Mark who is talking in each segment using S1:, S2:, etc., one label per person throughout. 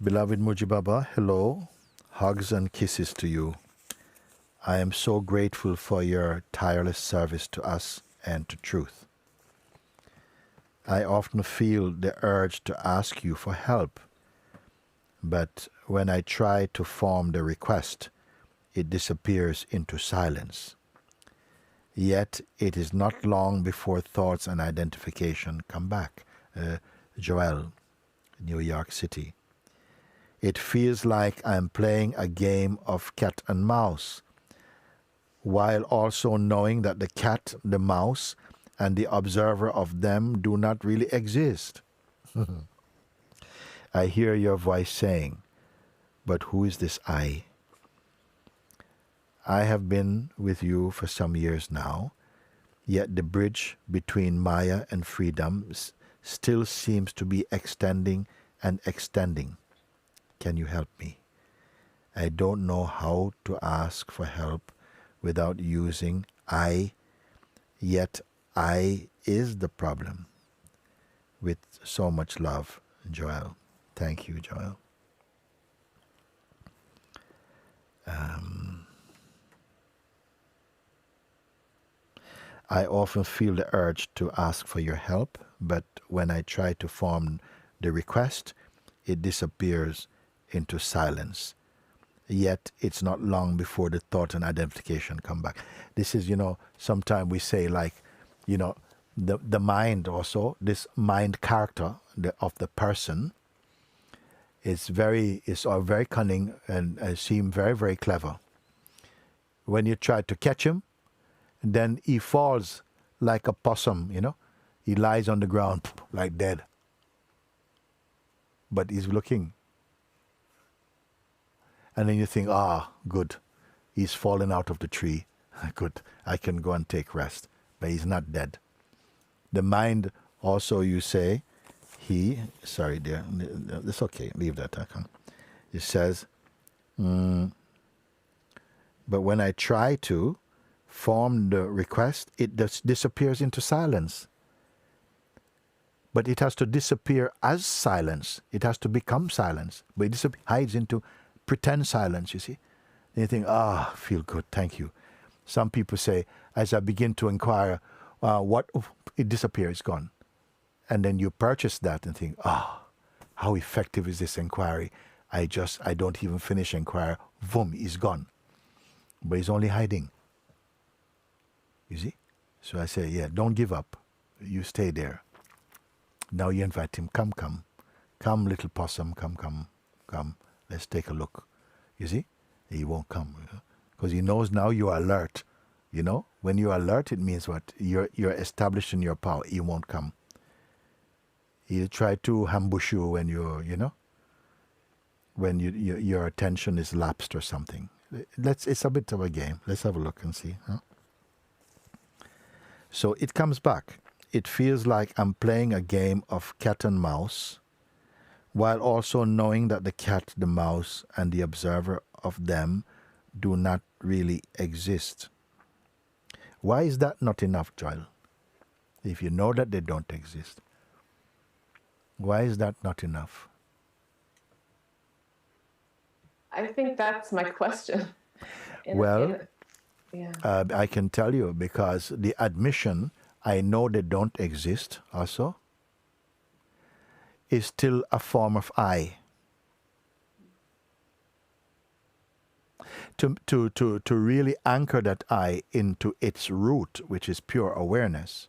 S1: Beloved Mooji Baba, hello. Hugs and kisses to you. I am so grateful for your tireless service to us and to truth. I often feel the urge to ask you for help, but when I try to form the request, it disappears into silence. Yet it is not long before thoughts and identification come back. Joel, New York City. It feels like I'm playing a game of cat and mouse, while also knowing that the cat, the mouse, and the observer of them do not really exist. I hear your voice saying, but who is this I? I have been with you for some years now, yet the bridge between Maya and freedom still seems to be extending and extending. Can you help me? I don't know how to ask for help without using I, yet I is the problem. With so much love, Joel. Thank you, Joel. I often feel the urge to ask for your help, but when I try to form the request, it disappears into silence. Yet it's not long before the thought and identification come back. This is, sometimes we say like, the mind also, this mind character of the person is very cunning and seem very, very clever. When you try to catch him, then he falls like a possum, He lies on the ground like dead. But he's looking. And then you think, good. He's fallen out of the tree. Good. I can go and take rest. But he's not dead. The mind also, you say, sorry dear, it's okay, leave that. It says, but when I try to form the request, it just disappears into silence. But it has to disappear as silence. It has to become silence. But it hides into pretend silence, you see. Then you think, feel good, thank you. Some people say, as I begin to inquire, it disappears, gone. And then you purchase that and think, how effective is this inquiry? I don't even finish inquire, boom, he's gone. But he's only hiding. You see? So I say, don't give up. You stay there. Now you invite him, come. Come, little possum, come. Let's take a look. You see? He won't come. Because he knows now you are alert. When you're alert, it means what? You're establishing your power. He won't come. He'll try to ambush you when when your attention is lapsed or something. It's a bit of a game. Let's have a look and see. Huh? So it comes back. It feels like I'm playing a game of cat and mouse, while also knowing that the cat, the mouse, and the observer of them do not really exist. Why is that not enough, Joel? If you know that they don't exist, why is that not enough?
S2: I think that's my question.
S1: I can tell you, because the admission, I know they don't exist also, is still a form of I. To really anchor that I into its root, which is pure awareness,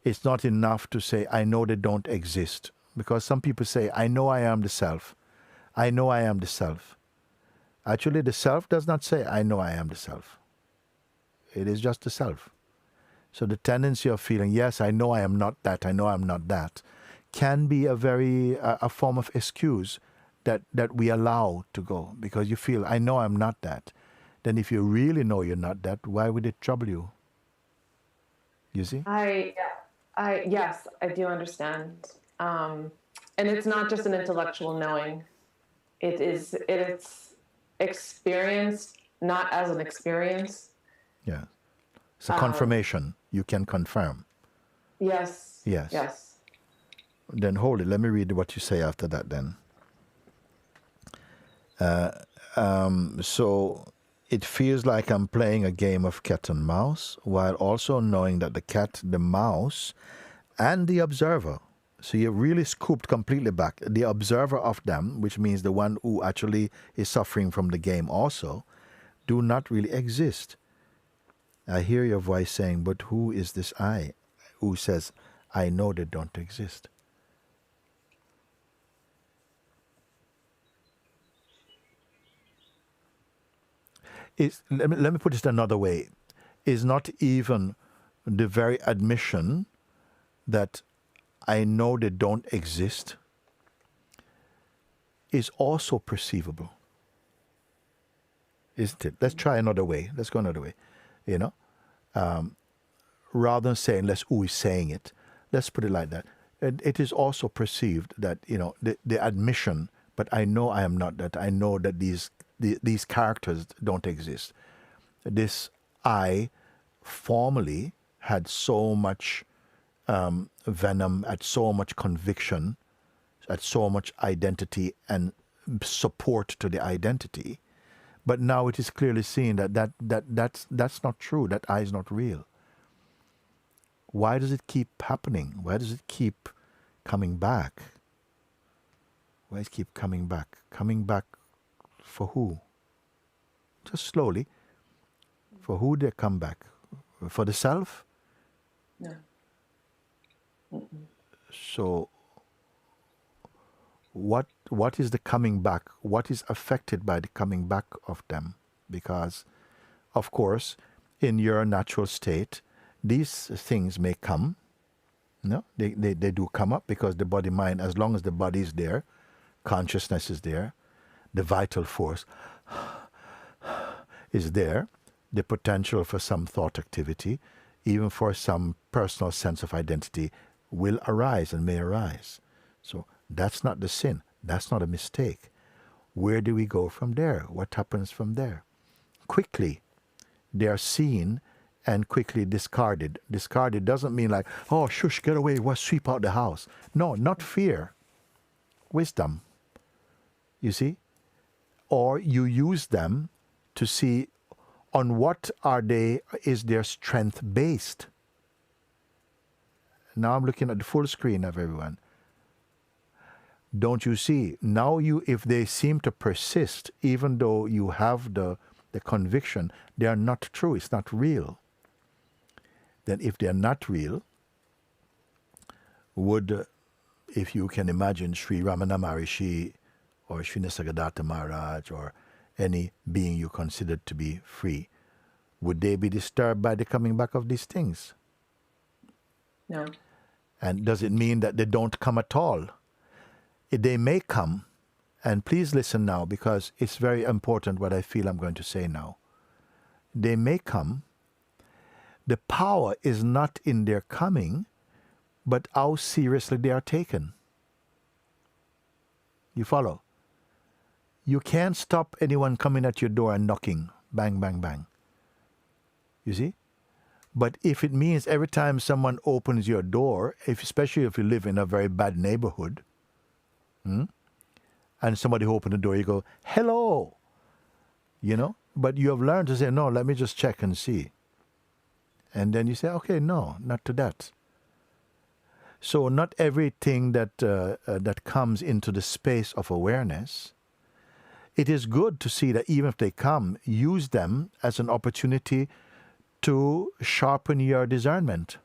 S1: it's not enough to say, I know they don't exist. Because some people say, I know I am the self. I know I am the self. Actually, the self does not say, I know I am the self. It is just the self. So the tendency of feeling, yes, I know I am not that, I know I'm not that, can be a form of excuse that we allow to go. Because you feel, I know I'm not that. Then if you really know you're not that, why would it trouble you? You see?
S2: Yes, I do understand. And it's not just an intellectual knowing. It's experienced not as an experience.
S1: Yeah. It's a confirmation. You can confirm.
S2: Yes.
S1: Yes. Then hold it. Let me read what you say after that then. So it feels like I'm playing a game of cat and mouse, while also knowing that the cat, the mouse, and the observer, so you're really scooped completely back, the observer of them, which means the one who actually is suffering from the game also, do not really exist. I hear your voice saying, but who is this I who says, I know they don't exist? Let me put it another way. Is not even the very admission that I know they don't exist is also perceivable. Isn't it? Let's try another way. Let's go another way. You know? Rather than saying, who is saying it, let's put it like that. It is also perceived that, the admission, but I know I am not that. I know that these characters don't exist. This I formerly had so much venom, had so much conviction, had so much identity and support to the identity. But now it is clearly seen that's not true. That I is not real. Why does it keep happening? Why does it keep coming back? Why does it keep coming back? Coming back for who? Just slowly. For who they come back? For the self?
S2: No. Mm-mm.
S1: So what is the coming back? What is affected by the coming back of them? Because, of course, in your natural state, these things may come. No, they do come up because the body mind, as long as the body is there, consciousness is there, the vital force is there, the potential for some thought activity, even for some personal sense of identity, will arise and may arise. So that's not the sin. That's not a mistake. Where do we go from there? What happens from there? Quickly, they are seen and quickly discarded. Discarded doesn't mean like, oh, shush, get away, sweep out the house. No, not fear. Wisdom. You see? Or you use them to see on what is their strength based. Now I'm looking at the full screen of everyone. Don't you see? Now if they seem to persist, even though you have the conviction, they are not true, it's not real. Then if they are not real, if you can imagine Sri Ramana Maharishi or Sri Nisargadatta Maharaj or any being you considered to be free, would they be disturbed by the coming back of these things?
S2: No.
S1: And does it mean that they don't come at all? They may come, and please listen now because it's very important what I feel I'm going to say now. They may come. The power is not in their coming, but how seriously they are taken. You follow? You can't stop anyone coming at your door and knocking. Bang, bang, bang. You see? But if it means every time someone opens your door, especially if you live in a very bad neighborhood, and somebody opened the door, you go, hello, but you have learned to say, no, let me just check and see. And then you say, okay, no, not to that. So not everything that comes into the space of awareness, it is good to see that even if they come, use them as an opportunity to sharpen your discernment,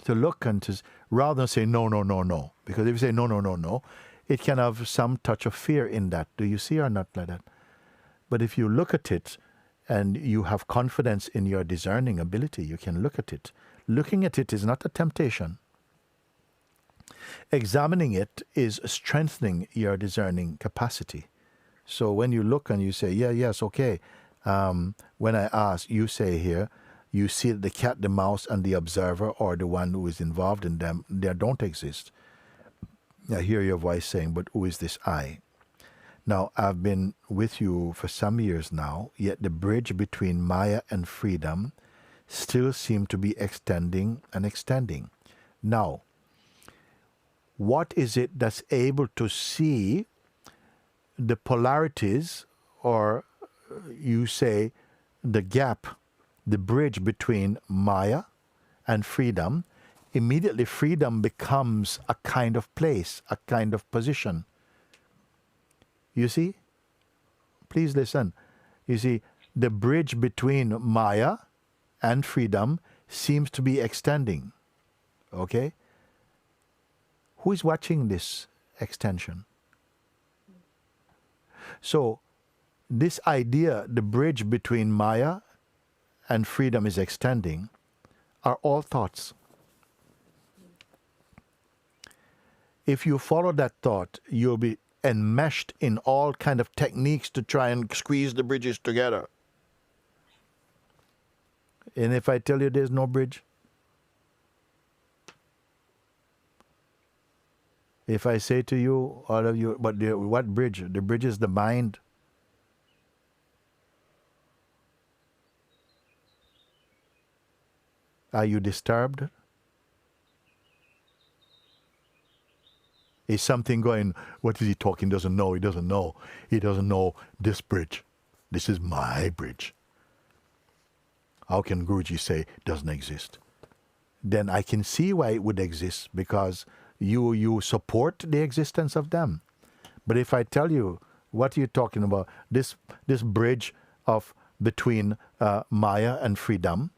S1: to look and to, rather than say no, no, no, no. Because if you say no, no, no, no, it can have some touch of fear in that. Do you see or not like that? But if you look at it and you have confidence in your discerning ability, you can look at it. Looking at it is not a temptation. Examining it is strengthening your discerning capacity. So when you look and you say, yes, okay. When I ask, you say here, you see that the cat, the mouse, and the observer, or the one who is involved in them, they don't exist. I hear your voice saying, but who is this I? Now, I've been with you for some years now, yet the bridge between Maya and freedom still seems to be extending and extending. Now, what is it that's able to see the polarities or you say the gap, the bridge between Maya and freedom, immediately freedom becomes a kind of place, a kind of position. You see? Please listen. You see, the bridge between Maya and freedom seems to be extending. Okay? Who is watching this extension? So, this idea, the bridge between Maya and freedom is extending, are all thoughts. If you follow that thought, you'll be enmeshed in all kind of techniques to try and squeeze the bridges together. And if I tell you there's no bridge, if I say to you, all of you, but what bridge? The bridge is the mind. Are you disturbed? Is something going, what is he talking? Doesn't know. He doesn't know. He doesn't know this bridge. This is my bridge. How can Guruji say doesn't exist? Then I can see why it would exist, because you support the existence of them. But if I tell you, what are you talking about? This bridge of between Maya and freedom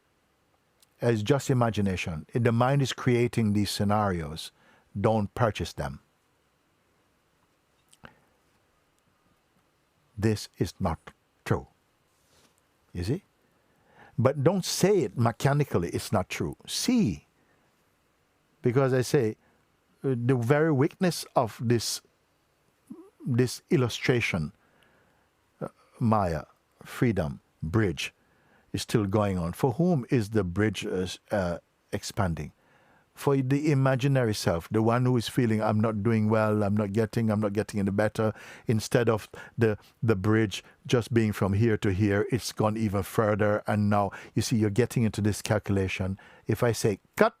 S1: is just imagination. The mind is creating these scenarios. Don't purchase them. This is not true. You see? But don't say it mechanically, it's not true. See. Because I say, the very weakness of this illustration, Maya, freedom, bridge, is still going on. For whom is the bridge expanding? For the imaginary self, the one who is feeling, I'm not doing well, I'm not getting any better. Instead of the bridge just being from here to here, it's gone even further. And now, you see, you're getting into this calculation. If I say, cut,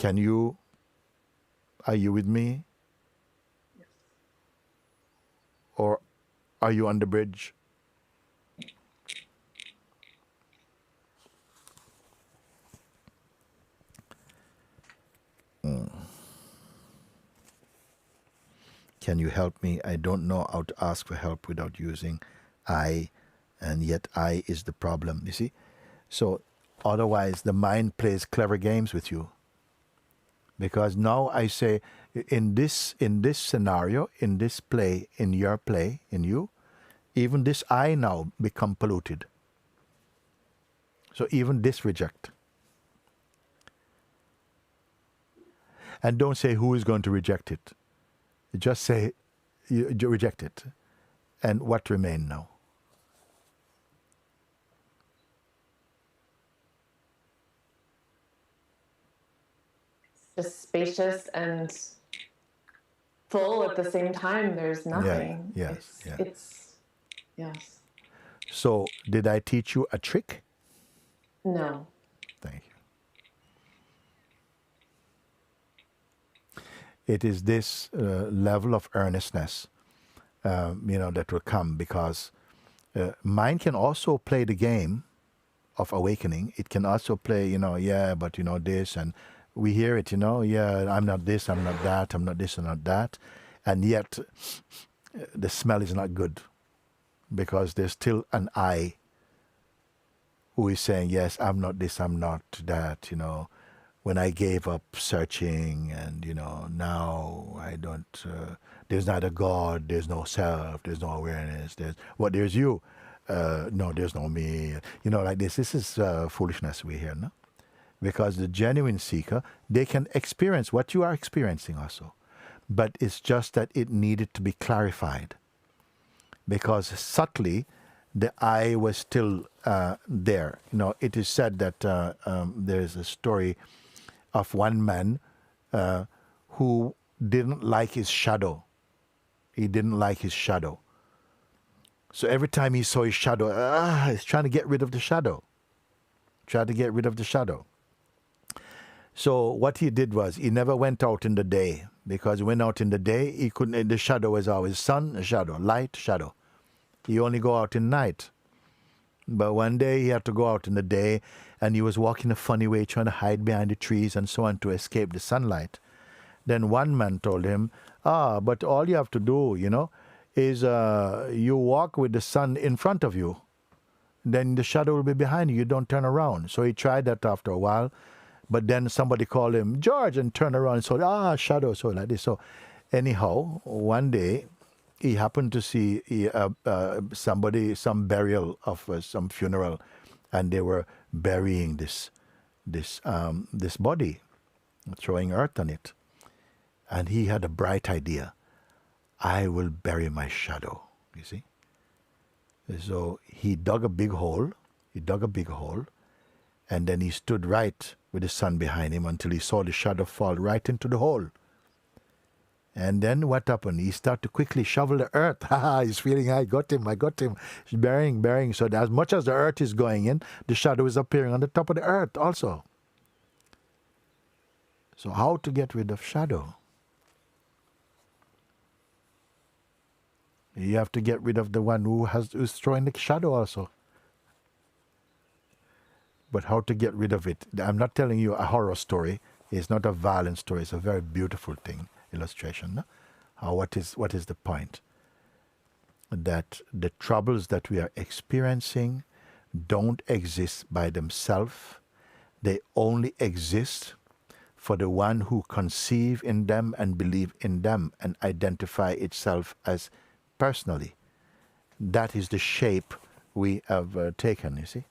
S1: are you with me?
S2: Yes.
S1: Or are you on the bridge? Can you help me? I don't know how to ask for help without using I, and yet I is the problem, you see? So otherwise the mind plays clever games with you. Because now I say, in this scenario, in this play, in your play, in you, even this I now become polluted. So even this reject. And don't say who is going to reject it. Just say you reject it. And what remain now?
S2: Just spacious and full at the same time. There's nothing.
S1: Yeah, yes,
S2: It's yes.
S1: So, did I teach you a trick?
S2: No.
S1: Thank you. It is this level of earnestness, that will come, because mind can also play the game of awakening. It can also play, but this, and we hear it, I'm not this, I'm not that, I'm not this, I'm not that. And yet, the smell is not good, because there's still an I who is saying, yes, I'm not this, I'm not that, when I gave up searching, and, now I don't, there's not a God, there's no self, there's no awareness, there's you. No, there's no me. Like this. This is foolishness we hear, no? Because the genuine seeker, they can experience what you are experiencing also. But it's just that it needed to be clarified. Because subtly, the I was still there. It is said that there's a story of one man who didn't like his shadow. He didn't like his shadow. So every time he saw his shadow, he's trying to get rid of the shadow. Try to get rid of the shadow. So what he did was he never went out in the day, because he went out in the day, he couldn't, the shadow was always sun, shadow, light, shadow. He only go out in night. But one day he had to go out in the day, and he was walking a funny way, trying to hide behind the trees and so on to escape the sunlight. Then one man told him, but all you have to do, is you walk with the sun in front of you. Then the shadow will be behind you. You don't turn around. So he tried that after a while. But then somebody called him, George, and turned around and saw, shadow, so like this. So anyhow, one day he happened to see some burial of some funeral, and they were burying this body, throwing earth on it. And he had a bright idea. I will bury my shadow, you see. So he dug a big hole, and then he stood right with the sun behind him until he saw the shadow fall right into the hole. And then what happened? He started to quickly shovel the earth. He's feeling, I got him. He's burying. So as much as the earth is going in, the shadow is appearing on the top of the earth also. So how to get rid of shadow? You have to get rid of the one who's throwing the shadow also. But how to get rid of it? I'm not telling you a horror story. It's not a violent story. It's a very beautiful illustration. No? What is the point? That the troubles that we are experiencing don't exist by themselves. They only exist for the one who conceive in them and believe in them and identify itself as personally. That is the shape we have taken, you see.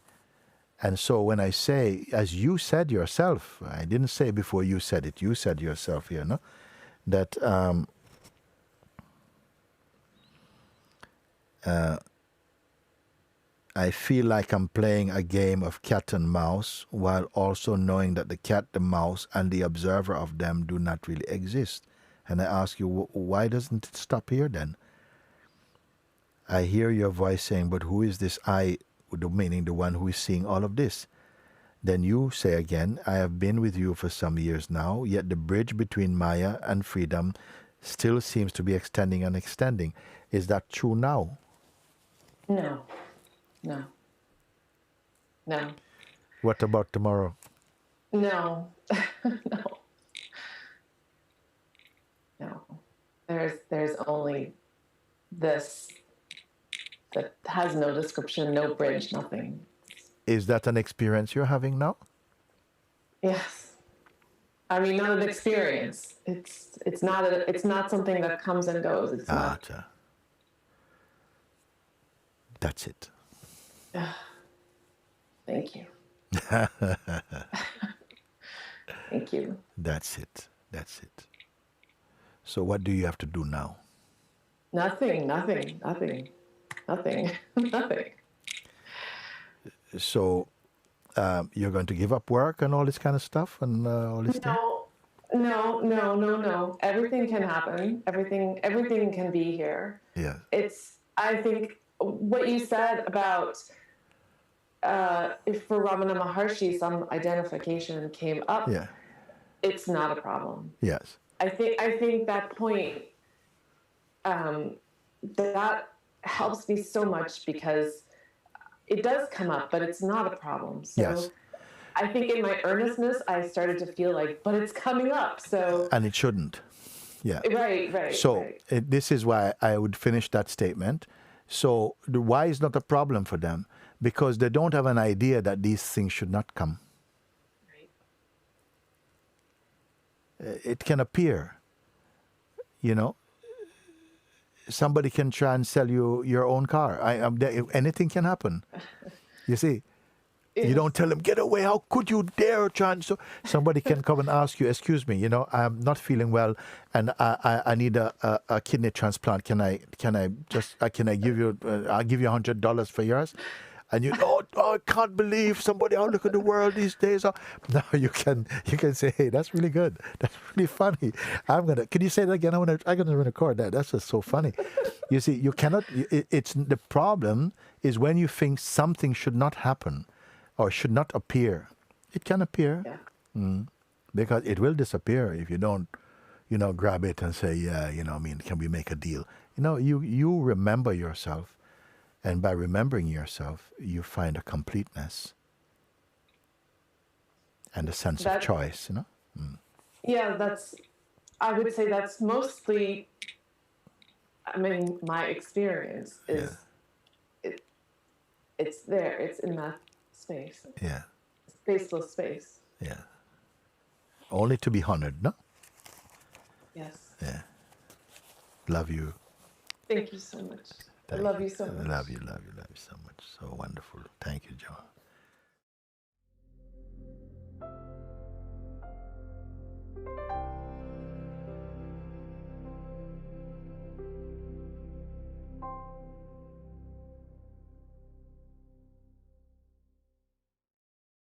S1: And so when I say, as you said yourself, I didn't say before you said it, you said yourself here, no? That I feel like I'm playing a game of cat and mouse, while also knowing that the cat, the mouse, and the observer of them do not really exist. And I ask you, why doesn't it stop here then? I hear your voice saying, but who is this I, meaning the one who is seeing all of this? Then you say again, I have been with you for some years now, yet the bridge between Maya and freedom still seems to be extending and extending. Is that true now?
S2: No.
S1: What about tomorrow?
S2: No. There's only this that has no description, no bridge, nothing.
S1: Is that an experience you're having now?
S2: Yes. I mean, not an experience. It's not something that comes and goes. It's not.
S1: That's it.
S2: Thank you. Thank you.
S1: That's it. So what do you have to do now?
S2: Nothing.
S1: So you're going to give up work and all this kind of stuff and all this stuff?
S2: No. Everything can happen. Everything can be here.
S1: Yeah.
S2: I think what you said about if for Ramana Maharshi some identification came up, it's not a problem.
S1: Yes.
S2: I think that point that helps me so much because it does come up, but it's not a problem. So
S1: yes.
S2: I think in my earnestness, I started to feel like, but it's coming up. So
S1: and it shouldn't. Yeah.
S2: Right.
S1: So this is why I would finish that statement. So the why is not a problem for them because they don't have an idea that these things should not come. Right. It can appear, Somebody can try and sell you your own car. Anything can happen. You see, yes. You don't tell them, get away. How could you dare try and so somebody can come and ask you, excuse me, I'm not feeling well and I need a kidney transplant. Can I give you, I'll give you $100 for yours. And I can't believe somebody out look at the world these days. No, you can say, hey, that's really good. That's really funny. Can you say that again? I'm gonna record that. That's just so funny. You see, you cannot. It's the problem is when you think something should not happen, or should not appear. It can appear.
S2: Yeah.
S1: because it will disappear if you don't, grab it and say, yeah, can we make a deal? You remember yourself, and by remembering yourself, you find a completeness and a sense of choice,
S2: Yeah, I would say that's mostly, my experience is, it's there, it's in that space.
S1: Yeah.
S2: Spaceless space.
S1: Yeah. Only to be honored, no?
S2: Yes.
S1: Yeah. Love you.
S2: Thank you so much. I love you so much.
S1: Love you so much. So wonderful. Thank you, John.